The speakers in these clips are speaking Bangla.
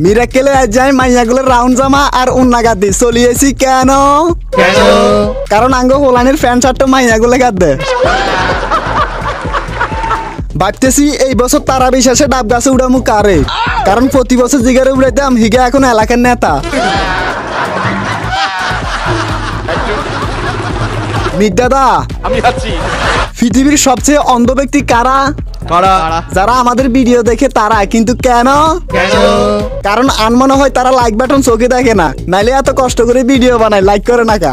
মিরাকেলে আজ যাই মাইয়াগুলোর রাউন্ড জামা আর উন্নাগাদি চলিয়েছি কেন? কারণ আঙ্গ হোলানের ফ্যান শার্ট মাইয়াগুলো গাদ্দে। ভাবতেছি এই বছর তারা বিশ্বাসে ডাব গাছে উড়ামু কারে, কারণ প্রতি বছর জিগারে উড়াইতাম হিগে এখন এলাকার নেতা। মির্দাদা, আমি আছি। পৃথিবীর সবচেয়ে অন্ধ ব্যক্তি কারা? যারা আমাদের ভিডিও দেখে তারা, কিন্তু কেন? কারণ আনমনে হয় তারা লাইক বাটন চোখে দেখে না, নাইলে এত কষ্ট করে ভিডিও বানায় লাইক করে না কা।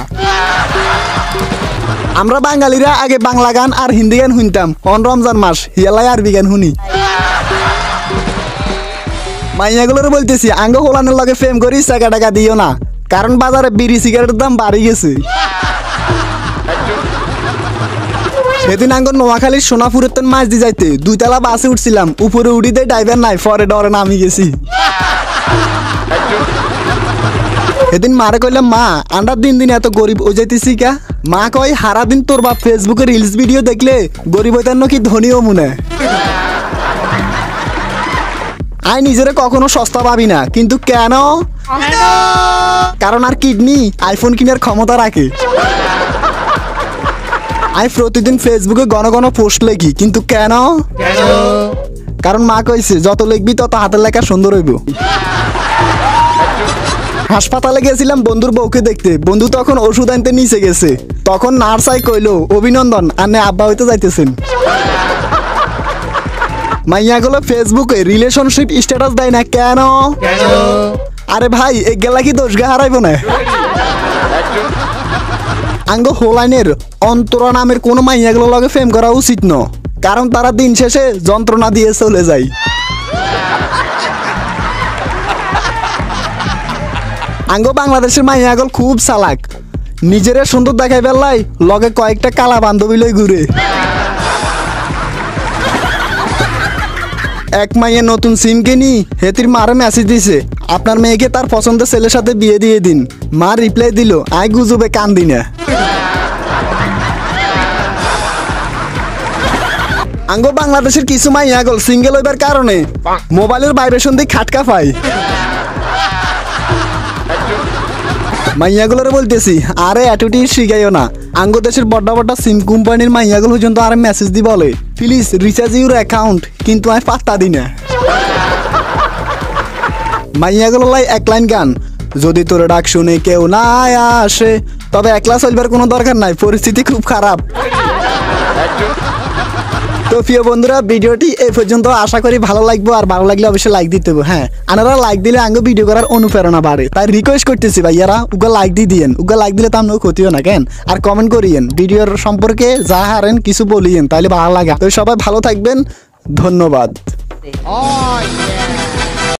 আমরা বাঙালিরা আগে বাংলা গান আর হিন্দি গান শুনতাম, অন রমজান মাস হিয়ালাই আরবি গান শুনি। মাইয়াগুলোর বলতেছি আঙ্গ হোলানের লগে ফেম করি টাকা টাকা দিও না, কারণ বাজারে বিড়ি সিগারেটের দাম বাড়ি গেছে। সেদিন আঙ্গ নোয়াখালীর সোনাপুরের তেন মাছ দিয়ে যাইতে 2 তলা বাসে উঠছিলাম, উপরে উঠি দেয় ড্রাইভার নাই, পরে ডরে নামি গেছি। সেদিন মারে কইলাম মা আমরা দিন দিন এত গরিব ও যাইতেছি কা? মা কয় হারা দিন তোর বাপ ফেসবুকে রিলস ভিডিও দেখলে গরিব হইতার নাকি ধনীও মনে। আই নিজেরে কখনো সস্তা পাবি না, কিন্তু কেন? কারণ আর কিডনি আইফোন কেনার ক্ষমতা রাখে। আই প্রতিদিন ফেসবুকে ঘন ঘন পোস্ট লেখি, কিন্তু কেন? কারণ মা কইছে যত লিখবি তত হাতের লেখা সুন্দর হইব। হাসপাতালে গেছিলাম বন্ধুর বউকে দেখতে, বন্ধু তখন ওষুধ আনতে নিচে গেছে, তখন নার্স আই কইলো অভিনন্দন আন্নে আব্বা হইতে যাইতেছেন। মাইয়াগুলো ফেসবুকে রিলেশনশিপ স্ট্যাটাস দেয় না কেন? আরে ভাই এক গেলা কি দোষ গা হারাইব না? আঙ্গ হোলাইনের অন্তরা নামের কোনো মাইয়াগুলো লগে ফেম করা উচিত ন, কারণ তারা দিন শেষে যন্ত্রণা দিয়ে চলে যায়। আঙ্গ বাংলাদেশের মাইয়াগল খুব চালাক, নিজেরা সুন্দর দেখাই বেলাই লগে কয়েকটা কালা বান্ধবী লই ঘুরে। এক মাইয়া নতুন সিম কিনি হেতির মারে মেসেজ দিছে আপনার মেয়েকে তার পছন্দের ছেলের সাথে বিয়ে দিয়ে দিন। মা রিপ্লাই দিল আই গুজবে কান দি না। আঙ্গ বাংলাদেশের কিছু মাইয়াগল সিঙ্গেল হইবার কারণে মোবাইলের ভাইব্রেশন দিয়ে খাটকা পায়। মাইয়াগুলোরে বলতেছি আরে অ্যাটিটিউড শিখাইও না, আঙ্গ দেশের বড় বড় সিম কোম্পানির মাইয়াগুলো পর্যন্ত আরে মেসেজ দি বলে প্লিজ রিচার্জ ইউর অ্যাকাউন্ট, কিন্তু আমি পাত্তা দিই না। মাইয়াগুলো লাই এক লাইন গান, যদি তোর ডাক শুনে কেউ না আসে তবে একলা চলবার কোনো দরকার নাই, পরিস্থিতি খুব খারাপ। তো প্রিয় বন্ধুরা ভিডিওটি এই পর্যন্ত, আশা করি ভালো লাগবে, আর ভালো লাগলে অবশ্যই লাইক দিতে হবে। হ্যাঁ আপনারা লাইক দিলে আঙ্গ ভিডিও করার অনুপ্রেরণা বাড়ে, তাই রিকোয়েস্ট করতেছি ভাইয়ারা উগা লাইক দিয়ে দিয়েন, উগা লাইক দিলে তো আপনার ক্ষতিও না কেন, আর কমেন্ট করিয়েন ভিডিওর সম্পর্কে যা হারেন কিছু বলিয়েন, তাইলে ভালো লাগে। তো সবাই ভালো থাকবেন, ধন্যবাদ।